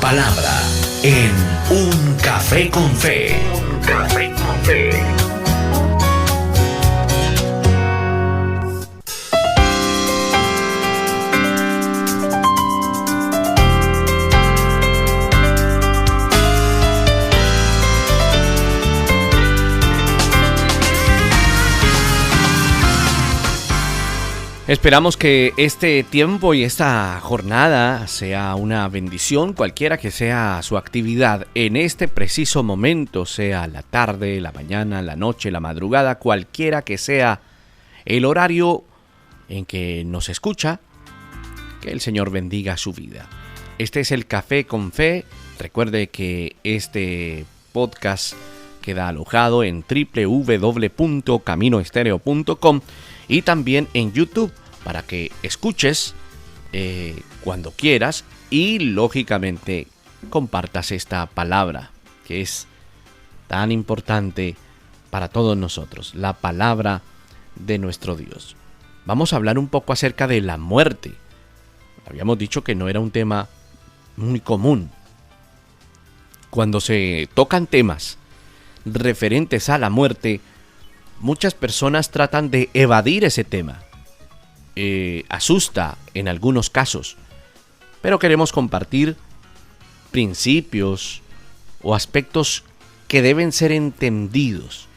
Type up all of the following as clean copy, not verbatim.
palabra en Un Café con Fe. Un Café con Fe. Esperamos que este tiempo y esta jornada sea una bendición, cualquiera que sea su actividad en este preciso momento, sea la tarde, la mañana, la noche, la madrugada, cualquiera que sea el horario en que nos escucha, que el Señor bendiga su vida. Este es el Café con Fe. Recuerde que este podcast queda alojado en www.caminoestereo.com y también en YouTube para que escuches cuando quieras y lógicamente compartas esta palabra que es tan importante para todos nosotros, la palabra de nuestro Dios. Vamos a hablar un poco acerca de la muerte. Habíamos dicho que no era un tema muy común. Cuando se tocan temas referentes a la muerte, muchas personas tratan de evadir ese tema. Asusta en algunos casos, pero queremos compartir principios o aspectos que deben ser entendidos,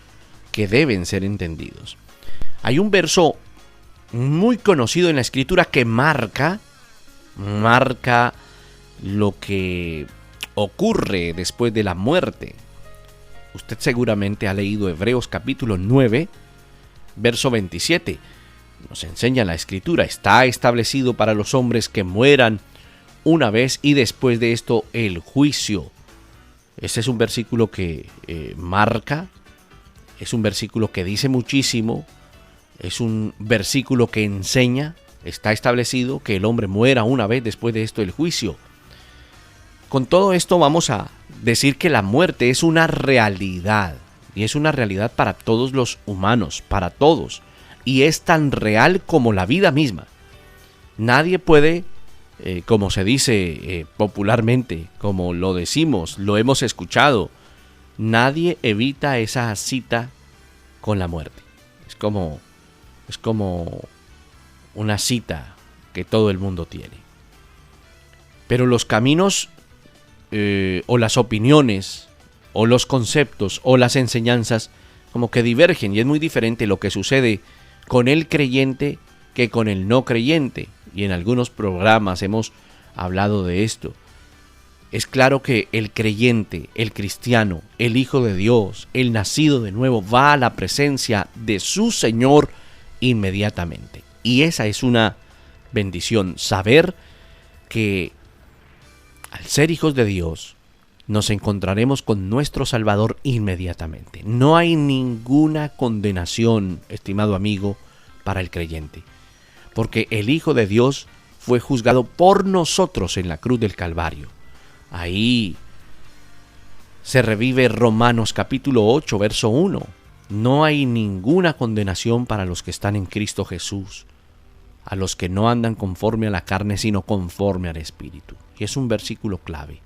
Hay un verso muy conocido en la Escritura que marca lo que ocurre después de la muerte. Usted seguramente ha leído Hebreos capítulo 9, verso 27. Nos enseña la Escritura: está establecido para los hombres que mueran una vez y después de esto el juicio. Ese es un versículo que marca, es un versículo que dice muchísimo, es un versículo que enseña, está establecido que el hombre muera una vez después de esto el juicio. Con todo esto vamos a decir que la muerte es una realidad, y es una realidad para todos los humanos, para todos, y es tan real como la vida misma. Nadie puede, como se dice popularmente, como lo decimos, lo hemos escuchado, nadie evita esa cita con la muerte. Es como una cita que todo el mundo tiene. Pero los caminos o las opiniones o los conceptos o las enseñanzas como que divergen, y es muy diferente lo que sucede con el creyente que con el no creyente, y en algunos programas hemos hablado de esto. Es claro que el creyente, el cristiano, el hijo de Dios, el nacido de nuevo va a la presencia de su Señor inmediatamente, y esa es una bendición, saber que al ser hijos de Dios, nos encontraremos con nuestro Salvador inmediatamente. No hay ninguna condenación, estimado amigo, para el creyente, porque el Hijo de Dios fue juzgado por nosotros en la cruz del Calvario. Ahí se revive Romanos capítulo 8, verso 1. No hay ninguna condenación para los que están en Cristo Jesús, a los que no andan conforme a la carne, sino conforme al Espíritu. Y es un versículo clave.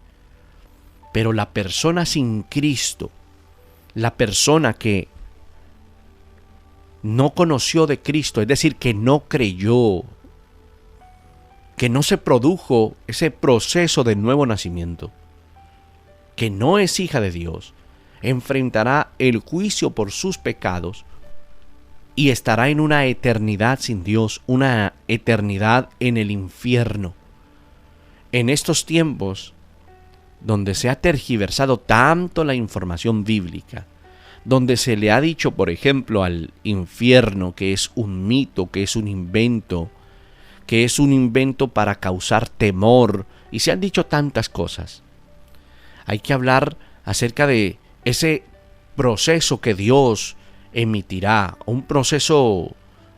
Pero la persona sin Cristo, la persona que no conoció de Cristo, es decir, que no creyó, que no se produjo ese proceso de nuevo nacimiento, que no es hija de Dios, enfrentará el juicio por sus pecados y estará en una eternidad sin Dios, una eternidad en el infierno. En estos tiempos, donde se ha tergiversado tanto la información bíblica, donde se le ha dicho, por ejemplo, al infierno que es un mito, que es un invento para causar temor, y se han dicho tantas cosas. Hay que hablar acerca de ese proceso que Dios emitirá, un proceso,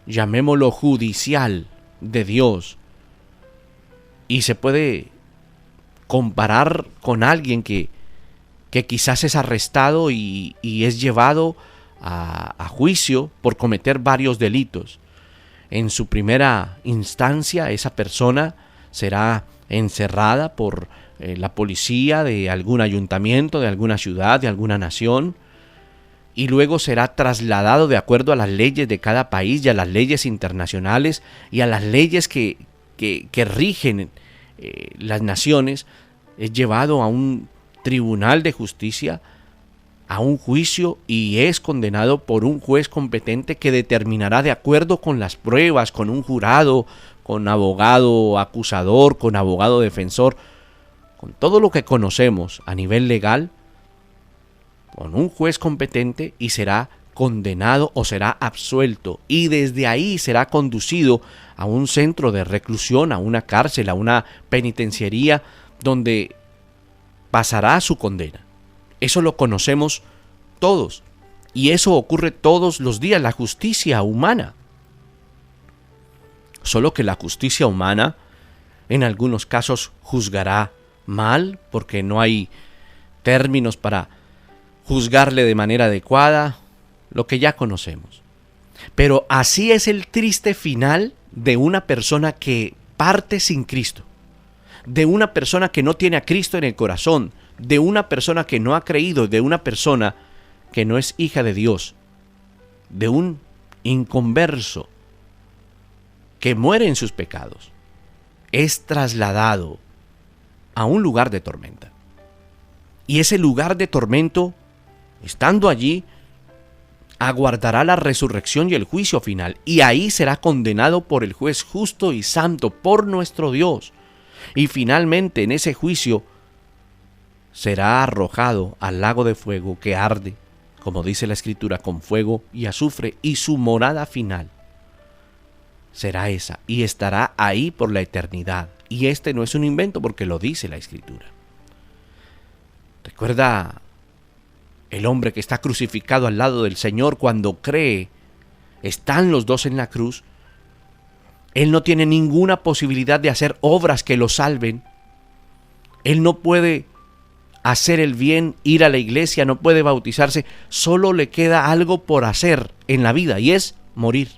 llamémoslo judicial, de Dios, y se puede comparar con alguien que quizás es arrestado y es llevado a juicio por cometer varios delitos. En su primera instancia, esa persona será encerrada por la policía de algún ayuntamiento, de alguna ciudad, de alguna nación, y luego será trasladado de acuerdo a las leyes de cada país y a las leyes internacionales y a las leyes que rigen las naciones. Es llevado a un tribunal de justicia, a un juicio, y es condenado por un juez competente que determinará de acuerdo con las pruebas, con un jurado, con abogado acusador, con abogado defensor, con todo lo que conocemos a nivel legal, con un juez competente, y será condenado o será absuelto, y desde ahí será conducido a un centro de reclusión, a una cárcel, a una penitenciaría, donde pasará su condena. Eso lo conocemos todos, y eso ocurre todos los días, la justicia humana. Solo que la justicia humana en algunos casos juzgará mal, porque no hay términos para juzgarle de manera adecuada, lo que ya conocemos. Pero así es el triste final de una persona que parte sin Cristo, de una persona que no tiene a Cristo en el corazón, de una persona que no ha creído, de una persona que no es hija de Dios, de un inconverso que muere en sus pecados. Es trasladado a un lugar de tormenta. Y ese lugar de tormento, estando allí, aguardará la resurrección y el juicio final, y ahí será condenado por el juez justo y santo, por nuestro Dios. Y finalmente en ese juicio será arrojado al lago de fuego que arde, como dice la Escritura, con fuego y azufre, y su morada final será esa, y estará ahí por la eternidad. Y este no es un invento, porque lo dice la Escritura. Recuerda el hombre que está crucificado al lado del Señor, cuando cree, están los dos en la cruz. Él no tiene ninguna posibilidad de hacer obras que lo salven. Él no puede hacer el bien, ir a la iglesia, no puede bautizarse. Solo le queda algo por hacer en la vida, y es morir.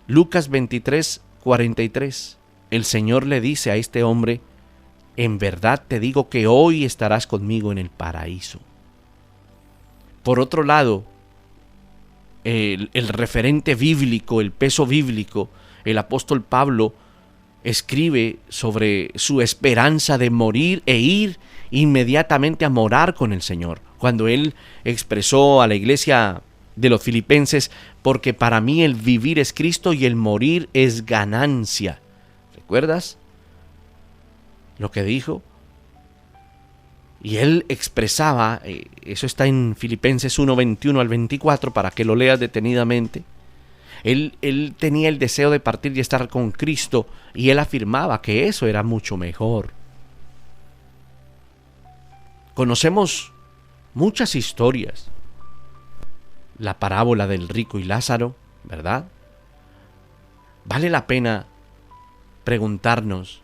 Lucas 23, 43. El Señor le dice a este hombre: en verdad te digo que hoy estarás conmigo en el paraíso. Por otro lado, el referente bíblico, el peso bíblico, el apóstol Pablo escribe sobre su esperanza de morir e ir inmediatamente a morar con el Señor, cuando él expresó a la iglesia de los filipenses: porque para mí el vivir es Cristo y el morir es ganancia. ¿Recuerdas lo que dijo? Y él expresaba, eso está en Filipenses 1, 21 al 24, para que lo leas detenidamente. Él tenía el deseo de partir y estar con Cristo, y él afirmaba que eso era mucho mejor. Conocemos muchas historias. La parábola del rico y Lázaro, ¿verdad? Vale la pena preguntarnos: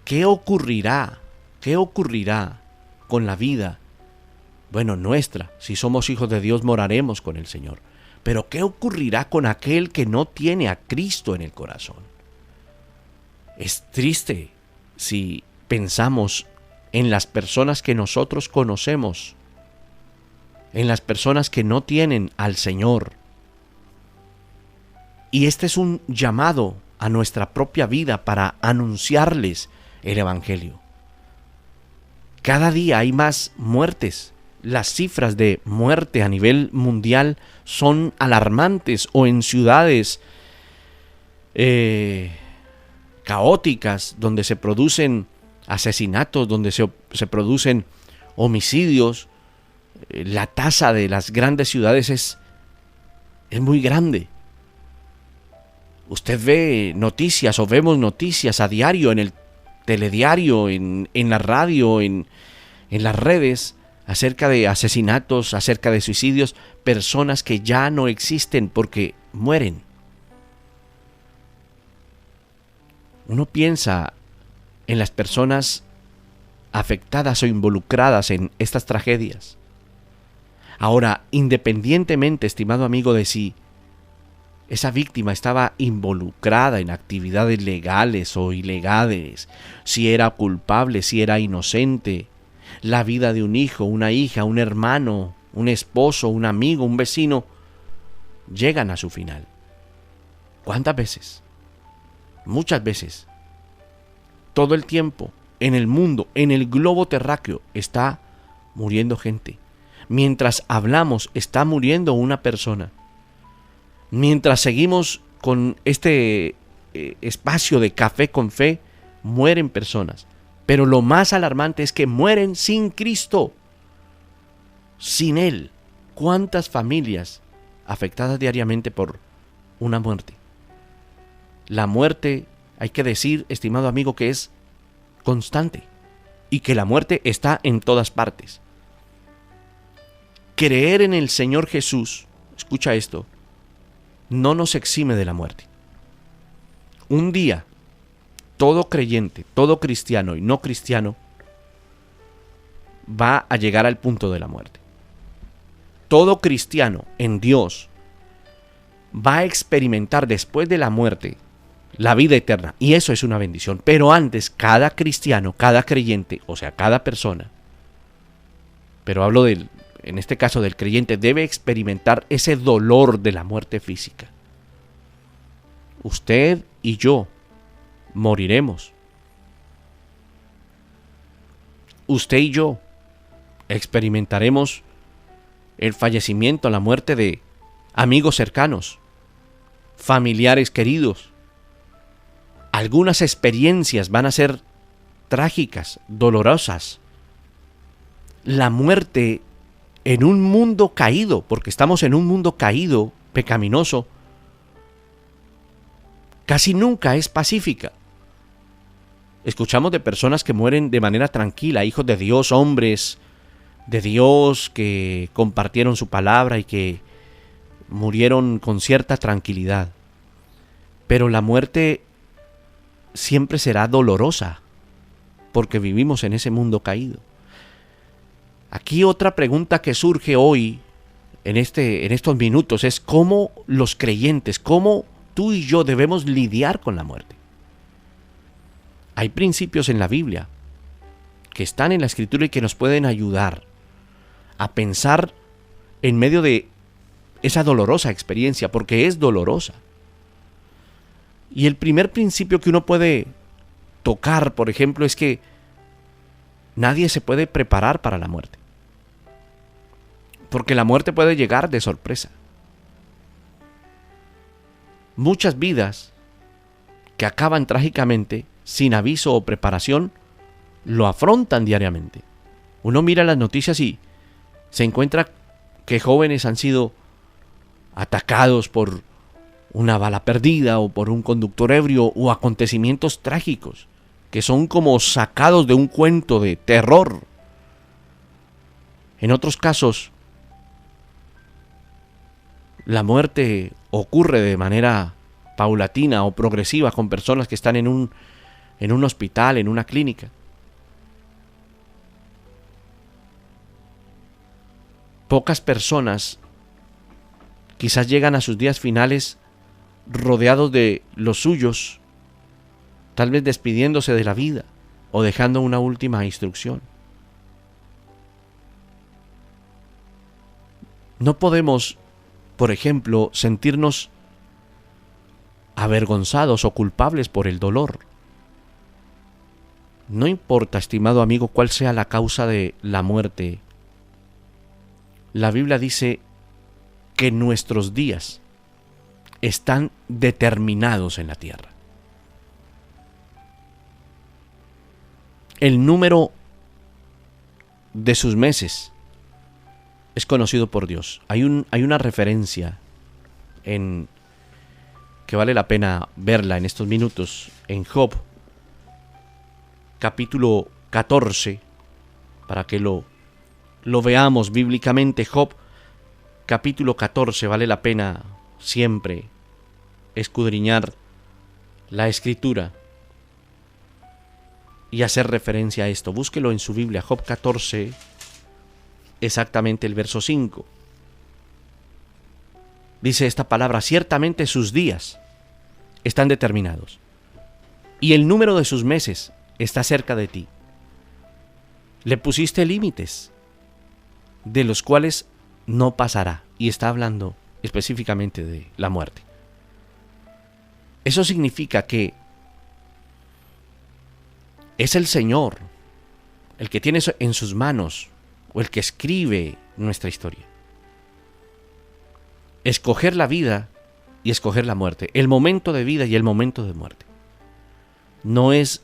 ¿qué ocurrirá con la vida? Bueno, nuestra, si somos hijos de Dios, moraremos con el Señor. Pero ¿qué ocurrirá con aquel que no tiene a Cristo en el corazón? Es triste si pensamos en las personas que nosotros conocemos, en las personas que no tienen al Señor. Y este es un llamado a nuestra propia vida para anunciarles el Evangelio. Cada día hay más muertes. Las cifras de muerte a nivel mundial son alarmantes, o en ciudades caóticas, donde se producen asesinatos, donde se producen homicidios. La tasa de las grandes ciudades es muy grande. Usted ve noticias, o vemos noticias a diario en el telediario, en la radio, en las redes, acerca de asesinatos, acerca de suicidios, personas que ya no existen porque mueren. Uno piensa en las personas afectadas o involucradas en estas tragedias. Ahora, independientemente, estimado amigo, de si esa víctima estaba involucrada en actividades legales o ilegales, si era culpable, si era inocente, la vida de un hijo, una hija, un hermano, un esposo, un amigo, un vecino, llegan a su final. ¿Cuántas veces? Muchas veces. Todo el tiempo, en el mundo, en el globo terráqueo, está muriendo gente. Mientras hablamos, está muriendo una persona. Mientras seguimos con este espacio de Café con Fe, mueren personas. Pero lo más alarmante es que mueren sin Cristo, sin Él. ¿Cuántas familias afectadas diariamente por una muerte? La muerte, hay que decir, estimado amigo, que es constante y que la muerte está en todas partes. Creer en el Señor Jesús, escucha esto, no nos exime de la muerte. Un día, todo creyente, todo cristiano y no cristiano va a llegar al punto de la muerte. Todo cristiano en Dios va a experimentar después de la muerte la vida eterna, y eso es una bendición. Pero antes, cada cristiano, cada creyente, o sea, cada persona, pero hablo en este caso del creyente, debe experimentar ese dolor de la muerte física. Usted y yo moriremos. Usted y yo experimentaremos el fallecimiento, la muerte de amigos cercanos, familiares queridos. Algunas experiencias van a ser trágicas, dolorosas. La muerte en un mundo caído, porque estamos en un mundo caído, pecaminoso, casi nunca es pacífica. Escuchamos de personas que mueren de manera tranquila, hijos de Dios, hombres de Dios que compartieron su palabra y que murieron con cierta tranquilidad. Pero la muerte siempre será dolorosa, porque vivimos en ese mundo caído. Aquí otra pregunta que surge hoy, en estos minutos, es cómo los creyentes, cómo tú y yo debemos lidiar con la muerte. Hay principios en la Biblia que están en la Escritura y que nos pueden ayudar a pensar en medio de esa dolorosa experiencia, porque es dolorosa. Y el primer principio que uno puede tocar, por ejemplo, es que nadie se puede preparar para la muerte, porque la muerte puede llegar de sorpresa. Muchas vidas que acaban trágicamente, sin aviso o preparación, lo afrontan diariamente. Uno mira las noticias y se encuentra que jóvenes han sido atacados por una bala perdida o por un conductor ebrio o acontecimientos trágicos que son como sacados de un cuento de terror. En otros casos, la muerte ocurre de manera paulatina o progresiva con personas que están en un hospital, en una clínica. Pocas personas quizás llegan a sus días finales rodeados de los suyos, tal vez despidiéndose de la vida o dejando una última instrucción. No podemos, por ejemplo, sentirnos avergonzados o culpables por el dolor. No importa, estimado amigo, cuál sea la causa de la muerte. La Biblia dice que nuestros días están determinados en la tierra. El número de sus meses es conocido por Dios. Hay una referencia que vale la pena verla en estos minutos en Job, capítulo 14, para que lo veamos bíblicamente. Job, capítulo 14, vale la pena siempre escudriñar la Escritura y hacer referencia a esto. Búsquelo en su Biblia, Job 14, exactamente el verso 5. Dice esta palabra, ciertamente sus días están determinados y el número de sus meses está cerca de ti. Le pusiste límites de los cuales no pasará, y está hablando específicamente de la muerte. Eso significa que es el Señor el que tiene en sus manos, o el que escribe nuestra historia. Escoger la vida y escoger la muerte, el momento de vida y el momento de muerte. No es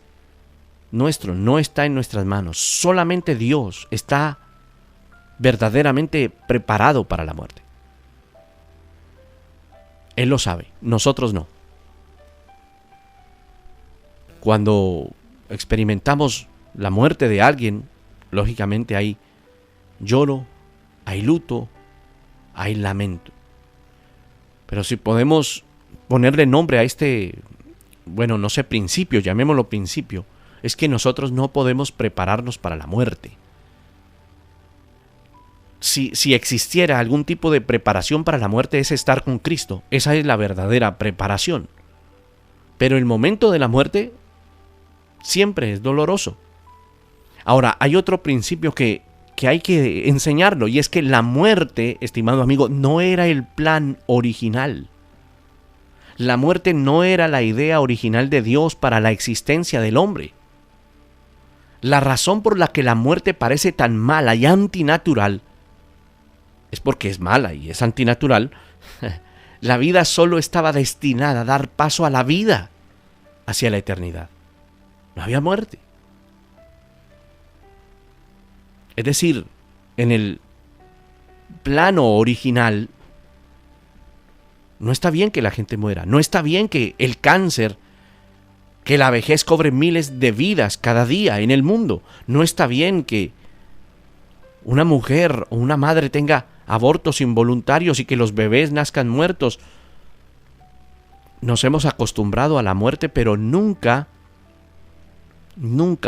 nuestro, no está en nuestras manos. Solamente Dios está verdaderamente preparado para la muerte. Él lo sabe, nosotros no. Cuando experimentamos la muerte de alguien, lógicamente hay lloro, hay luto, hay lamento. Pero si podemos ponerle nombre a este, bueno, no sé, principio, llamémoslo principio, es que nosotros no podemos prepararnos para la muerte. Si existiera algún tipo de preparación para la muerte, es estar con Cristo. Esa es la verdadera preparación. Pero el momento de la muerte siempre es doloroso. Ahora, hay otro principio que hay que enseñarlo, y es que la muerte, estimado amigo, no era el plan original. La muerte no era la idea original de Dios para la existencia del hombre. La razón por la que la muerte parece tan mala y antinatural es porque es mala y es antinatural. La vida solo estaba destinada a dar paso a la vida hacia la eternidad. No había muerte. Es decir, en el plano original, no está bien que la gente muera, no está bien que el cáncer, que la vejez cobre miles de vidas cada día en el mundo, no está bien que una mujer o una madre tenga abortos involuntarios y que los bebés nazcan muertos. Nos hemos acostumbrado a la muerte, pero nunca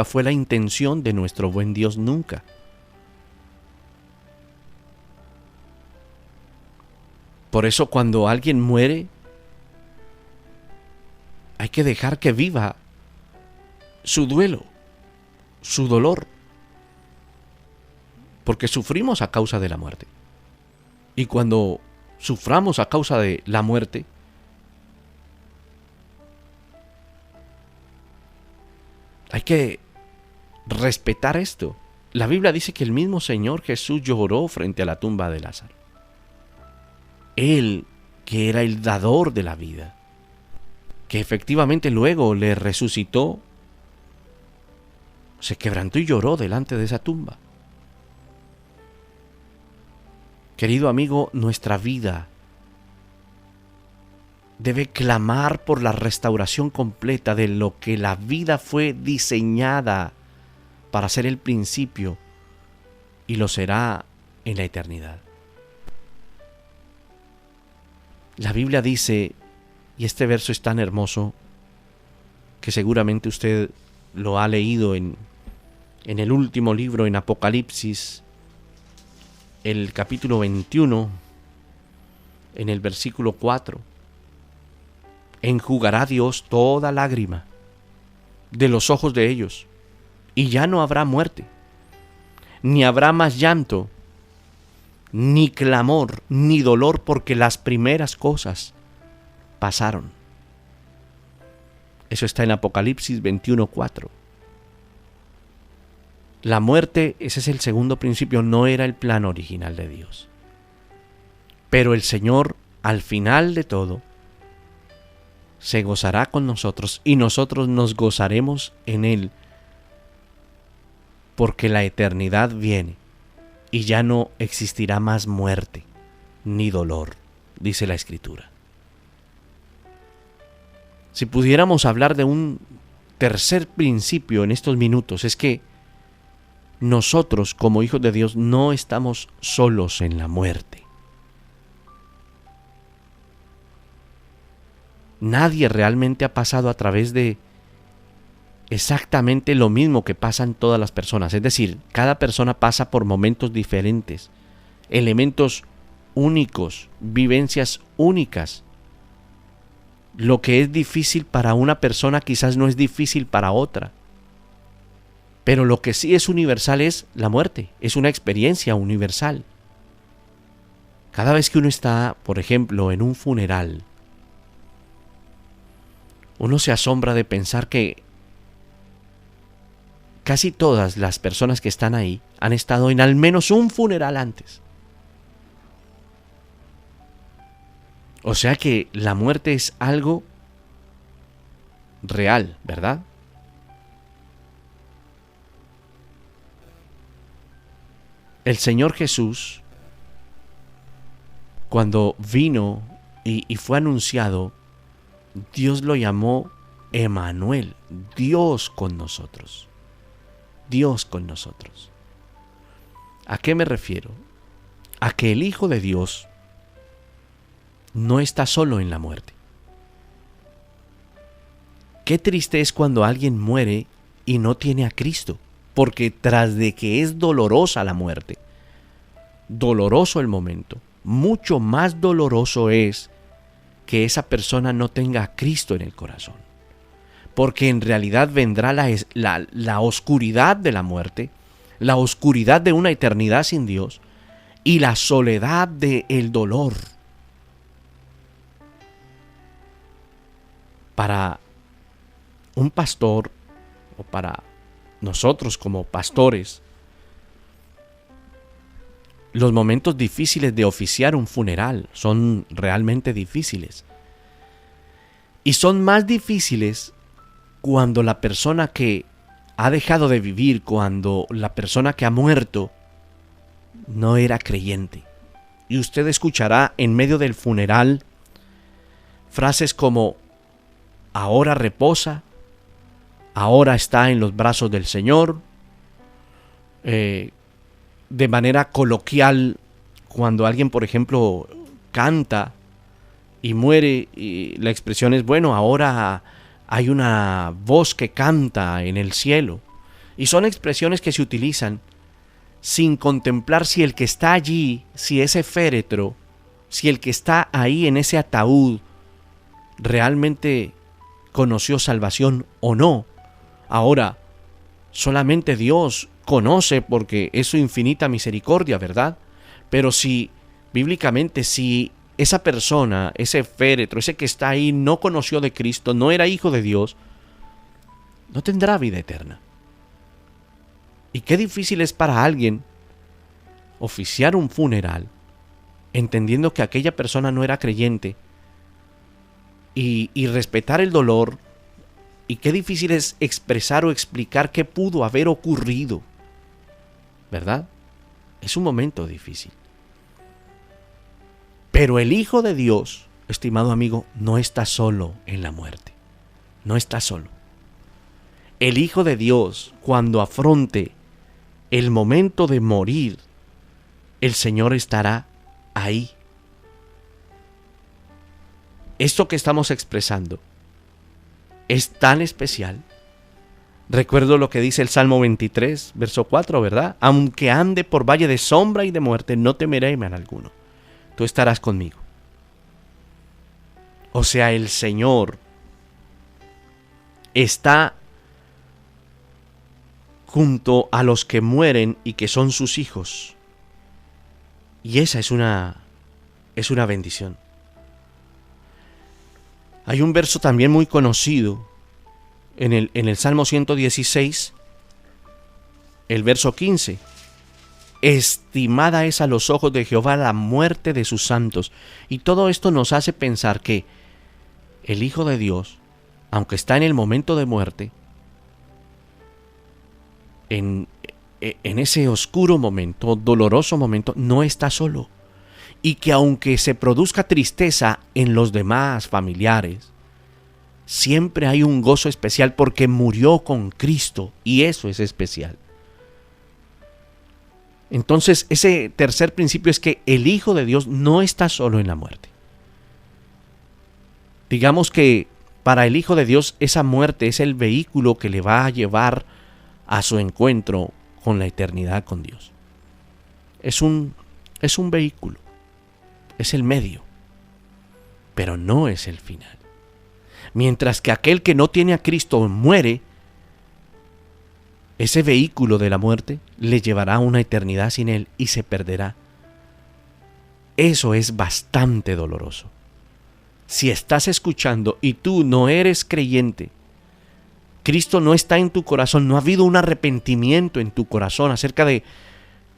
fue la intención de nuestro buen Dios, nunca. Por eso cuando alguien muere, hay que dejar que viva su duelo, su dolor, porque sufrimos a causa de la muerte. Y cuando suframos a causa de la muerte, hay que respetar esto. La Biblia dice que el mismo Señor Jesús lloró frente a la tumba de Lázaro. Él, que era el dador de la vida, que efectivamente luego le resucitó, se quebrantó y lloró delante de esa tumba. Querido amigo, nuestra vida debe clamar por la restauración completa de lo que la vida fue diseñada para ser el principio y lo será en la eternidad. La Biblia dice, y este verso es tan hermoso, que seguramente usted lo ha leído en el último libro, en Apocalipsis, el capítulo 21, en el versículo 4. Enjugará Dios toda lágrima de los ojos de ellos, y ya no habrá muerte, ni habrá más llanto, ni clamor, ni dolor, porque las primeras cosas pasaron. Eso está en Apocalipsis 21:4. La muerte, ese es el segundo principio, no era el plan original de Dios. Pero el Señor, al final de todo, se gozará con nosotros y nosotros nos gozaremos en Él, porque la eternidad viene y ya no existirá más muerte ni dolor, dice la Escritura. Si pudiéramos hablar de un tercer principio en estos minutos, es que nosotros como hijos de Dios no estamos solos en la muerte. Nadie realmente ha pasado a través de exactamente lo mismo que pasan todas las personas. Es decir, cada persona pasa por momentos diferentes, elementos únicos, vivencias únicas. Lo que es difícil para una persona quizás no es difícil para otra. Pero lo que sí es universal es la muerte, es una experiencia universal. Cada vez que uno está, por ejemplo, en un funeral, uno se asombra de pensar que casi todas las personas que están ahí han estado en al menos un funeral antes. O sea que la muerte es algo real, ¿verdad? El Señor Jesús, cuando vino y fue anunciado, Dios lo llamó Emmanuel, Dios con nosotros. Dios con nosotros. ¿A qué me refiero? A que el Hijo de Dios no está solo en la muerte. Qué triste es cuando alguien muere y no tiene a Cristo, porque tras de que es dolorosa la muerte, doloroso el momento, mucho más doloroso es que esa persona no tenga a Cristo en el corazón. Porque en realidad vendrá la oscuridad de la muerte, la oscuridad de una eternidad sin Dios y la soledad del dolor. Para un pastor o para nosotros como pastores, los momentos difíciles de oficiar un funeral son realmente difíciles. Y son más difíciles cuando la persona que ha dejado de vivir, cuando la persona que ha muerto no era creyente. Y usted escuchará en medio del funeral frases como: ahora reposa, ahora está en los brazos del Señor. De manera coloquial, cuando alguien, por ejemplo, canta y muere, y la expresión es: bueno, ahora hay una voz que canta en el cielo. Y son expresiones que se utilizan sin contemplar si el que está allí, si ese féretro, si el que está ahí en ese ataúd realmente conoció salvación o no. Ahora, solamente Dios conoce, porque es su infinita misericordia, ¿verdad? Pero si, bíblicamente, si esa persona, ese féretro, ese que está ahí no conoció de Cristo, no era hijo de Dios, no tendrá vida eterna. Y qué difícil es para alguien oficiar un funeral entendiendo que aquella persona no era creyente y respetar el dolor. Y qué difícil es expresar o explicar qué pudo haber ocurrido, ¿verdad? Es un momento difícil. Pero el Hijo de Dios, estimado amigo, no está solo en la muerte. No está solo. El Hijo de Dios, cuando afronte el momento de morir, el Señor estará ahí. Esto que estamos expresando es tan especial. Recuerdo lo que dice el Salmo 23, verso 4, ¿verdad? Aunque ande por valle de sombra y de muerte, no temeré mal alguno. Tú estarás conmigo. O sea, el Señor está junto a los que mueren y que son sus hijos. Y esa es una bendición. Hay un verso también muy conocido en el Salmo 116, el verso 15. Estimada es a los ojos de Jehová la muerte de sus santos. Y todo esto nos hace pensar que el Hijo de Dios, aunque está en el momento de muerte, en ese oscuro momento, doloroso momento, no está solo. Y que aunque se produzca tristeza en los demás familiares, siempre hay un gozo especial porque murió con Cristo, y eso es especial. Entonces, ese tercer principio es que el Hijo de Dios no está solo en la muerte. Digamos que para el Hijo de Dios esa muerte es el vehículo que le va a llevar a su encuentro con la eternidad con Dios. Es un vehículo. es el medio, pero no es el final. Mientras que aquel que no tiene a Cristo muere, ese vehículo de la muerte le llevará a una eternidad sin Él y se perderá. Eso es bastante doloroso. Si estás escuchando y tú no eres creyente, Cristo no está en tu corazón, no ha habido un arrepentimiento en tu corazón acerca de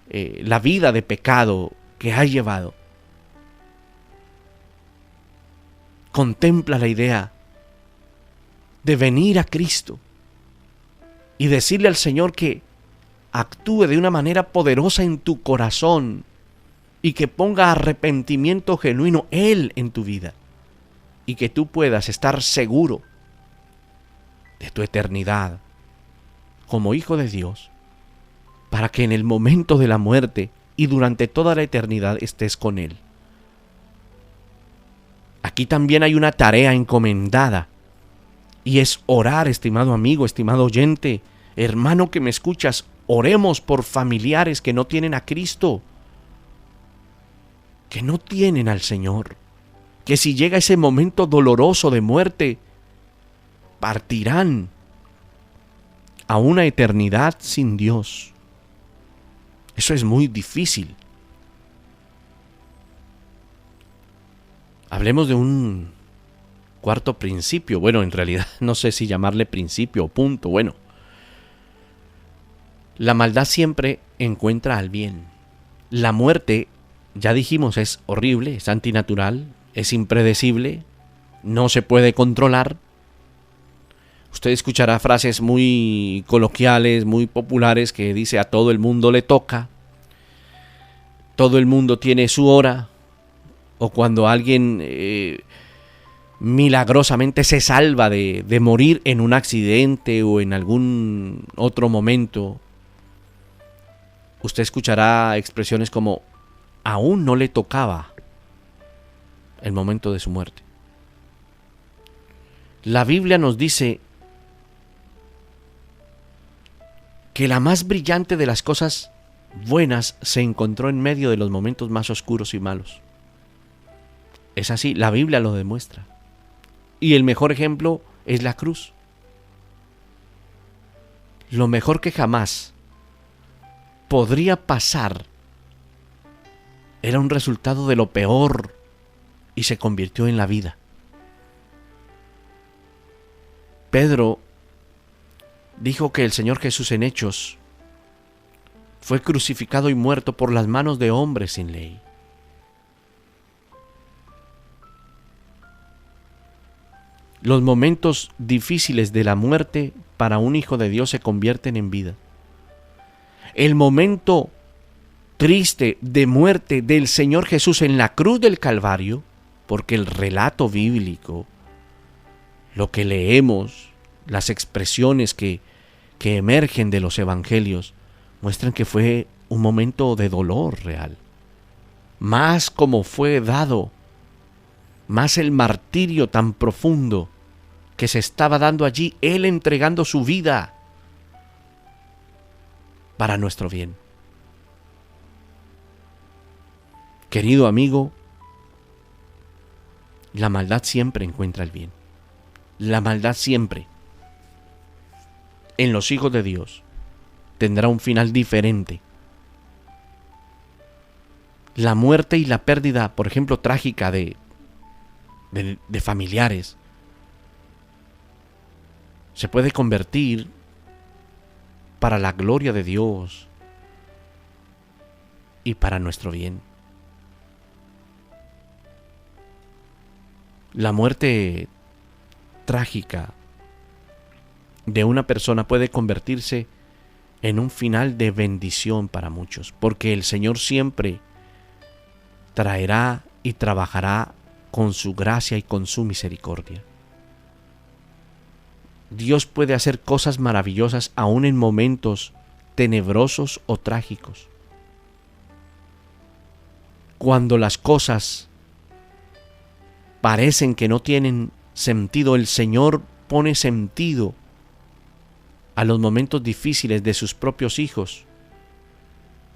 la vida de pecado que has llevado, contempla la idea de venir a Cristo y decirle al Señor que actúe de una manera poderosa en tu corazón y que ponga arrepentimiento genuino Él en tu vida y que tú puedas estar seguro de tu eternidad como hijo de Dios, para que en el momento de la muerte y durante toda la eternidad estés con Él. Aquí también hay una tarea encomendada y es orar, estimado amigo, estimado oyente, hermano que me escuchas, oremos por familiares que no tienen a Cristo, que no tienen al Señor, que si llega ese momento doloroso de muerte, partirán a una eternidad sin Dios. Eso es muy difícil. Hablemos de un cuarto principio. Bueno, en realidad no sé si llamarle principio o punto. Bueno, la maldad siempre encuentra al bien. La muerte, ya dijimos, es horrible, es antinatural, es impredecible, no se puede controlar. Usted escuchará frases muy coloquiales, muy populares que dice a todo el mundo le toca, todo el mundo tiene su hora, o cuando alguien milagrosamente se salva de morir en un accidente o en algún otro momento, usted escuchará expresiones como aún no le tocaba el momento de su muerte. La Biblia nos dice que la más brillante de las cosas buenas se encontró en medio de los momentos más oscuros y malos. Es así, la Biblia lo demuestra. Y el mejor ejemplo es la cruz. Lo mejor que jamás podría pasar era un resultado de lo peor y se convirtió en la vida. Pedro dijo que el Señor Jesús en Hechos fue crucificado y muerto por las manos de hombres sin ley. Los momentos difíciles de la muerte para un hijo de Dios se convierten en vida. El momento triste de muerte del Señor Jesús en la cruz del Calvario, porque el relato bíblico, lo que leemos, las expresiones que emergen de los evangelios, muestran que fue un momento de dolor real. Más como fue dado, más el martirio tan profundo que se estaba dando allí, Él entregando su vida para nuestro bien. Querido amigo, la maldad siempre encuentra el bien. La maldad siempre, en los hijos de Dios, tendrá un final diferente. La muerte y la pérdida, por ejemplo, trágica de familiares, se puede convertir para la gloria de Dios y para nuestro bien. La muerte trágica de una persona puede convertirse en un final de bendición para muchos, porque el Señor siempre traerá y trabajará con su gracia y con su misericordia. Dios puede hacer cosas maravillosas aún en momentos tenebrosos o trágicos. Cuando las cosas parecen que no tienen sentido, el Señor pone sentido a los momentos difíciles de sus propios hijos.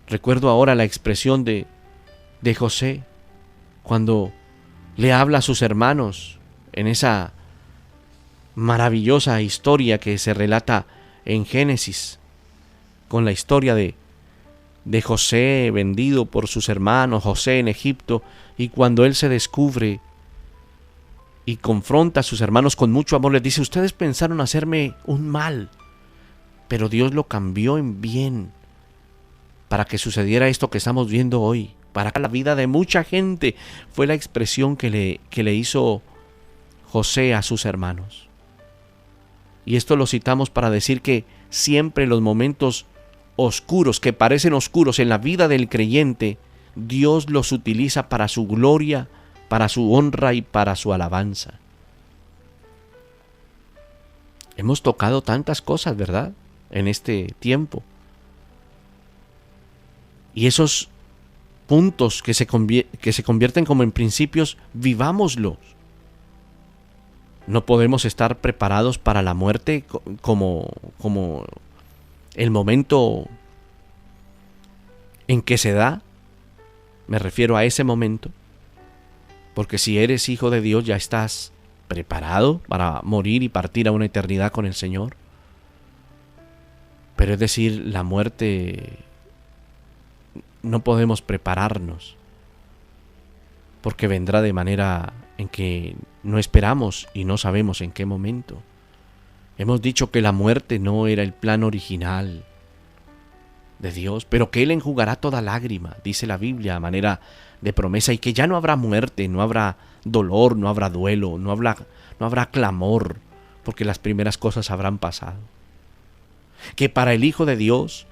Recuerdo ahora la expresión de José, cuando le habla a sus hermanos en esa maravillosa historia que se relata en Génesis, con la historia de José vendido por sus hermanos, José en Egipto, y cuando él se descubre y confronta a sus hermanos con mucho amor, les dice: ustedes pensaron hacerme un mal, pero Dios lo cambió en bien para que sucediera esto que estamos viendo hoy, para la vida de mucha gente. Fue la expresión que le hizo José a sus hermanos. Y esto lo citamos para decir que siempre los momentos oscuros, que parecen oscuros en la vida del creyente, Dios los utiliza para su gloria, para su honra y para su alabanza. Hemos tocado tantas cosas, ¿verdad?, en este tiempo. Y esos puntos que se convierten como en principios, vivámoslos. No podemos estar preparados para la muerte como el momento en que se da. Me refiero a ese momento, porque si eres hijo de Dios ya estás preparado para morir y partir a una eternidad con el Señor. Pero es decir, la muerte no podemos prepararnos, porque vendrá de manera en que no esperamos y no sabemos en qué momento. Hemos dicho que la muerte no era el plan original de Dios, pero que Él enjugará toda lágrima, dice la Biblia a manera de promesa, y que ya no habrá muerte, no habrá dolor, no habrá duelo, no habrá clamor, porque las primeras cosas habrán pasado. Que para el Hijo de Dios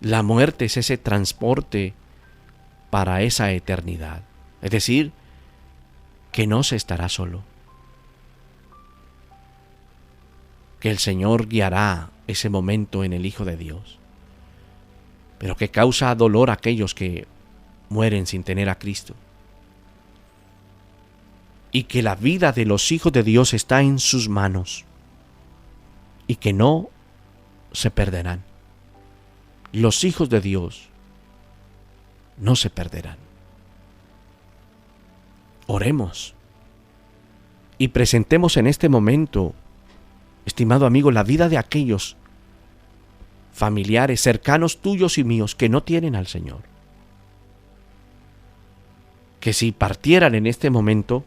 la muerte es ese transporte para esa eternidad. Es decir, que no se estará solo. Que el Señor guiará ese momento en el Hijo de Dios. Pero que causa dolor a aquellos que mueren sin tener a Cristo. Y que la vida de los hijos de Dios está en sus manos. Y que no se perderán. Los hijos de Dios no se perderán. Oremos y presentemos en este momento, estimado amigo, la vida de aquellos familiares cercanos tuyos y míos que no tienen al Señor. Que si partieran en este momento,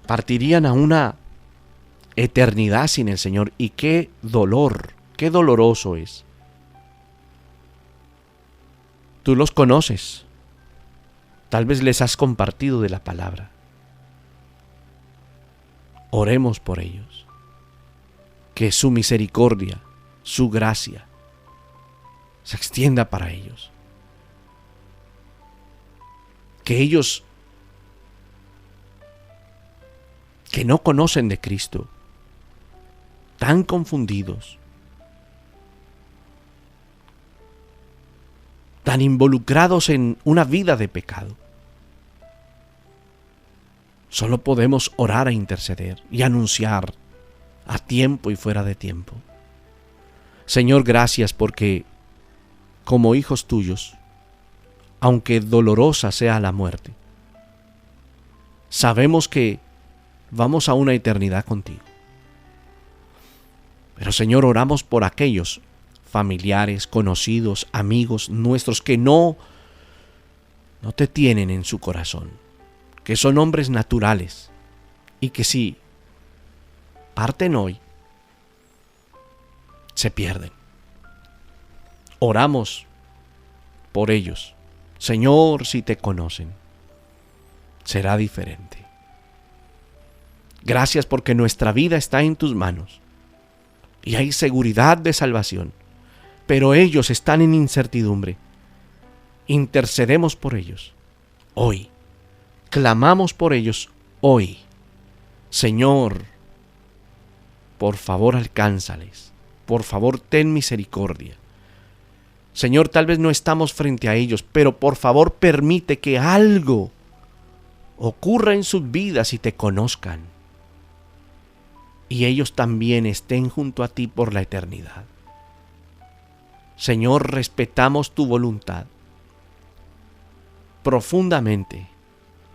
partirían a una eternidad sin el Señor. Y qué dolor, qué doloroso es. Tú los conoces. Tal vez les has compartido de la palabra. Oremos por ellos. Que su misericordia, su gracia, se extienda para ellos. Que ellos que no conocen de Cristo, tan confundidos, tan involucrados en una vida de pecado, solo podemos orar e interceder y anunciar a tiempo y fuera de tiempo. Señor, gracias porque como hijos tuyos, aunque dolorosa sea la muerte, sabemos que vamos a una eternidad contigo. Pero Señor, oramos por aquellos familiares, conocidos, amigos nuestros que no te tienen en su corazón, que son hombres naturales y que si parten hoy, se pierden. Oramos por ellos. Señor, si te conocen, será diferente. Gracias porque nuestra vida está en tus manos y hay seguridad de salvación, pero ellos están en incertidumbre. Intercedemos por ellos hoy. Clamamos por ellos hoy. Señor, por favor alcánzales. Por favor ten misericordia. Señor, tal vez no estamos frente a ellos, pero por favor permite que algo ocurra en sus vidas y te conozcan. Y ellos también estén junto a ti por la eternidad. Señor, respetamos tu voluntad, profundamente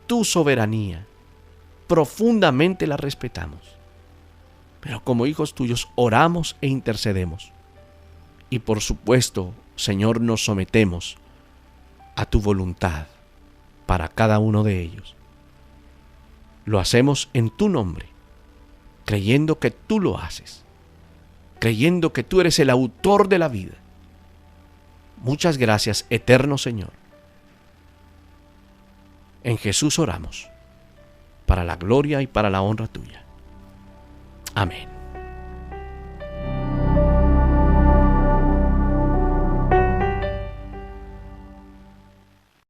tu soberanía, profundamente la respetamos. Pero como hijos tuyos oramos e intercedemos. Y por supuesto, Señor, nos sometemos a tu voluntad para cada uno de ellos. Lo hacemos en tu nombre, creyendo que tú lo haces, creyendo que tú eres el autor de la vida. Muchas gracias, eterno Señor. En Jesús oramos, para la gloria y para la honra tuya. Amén.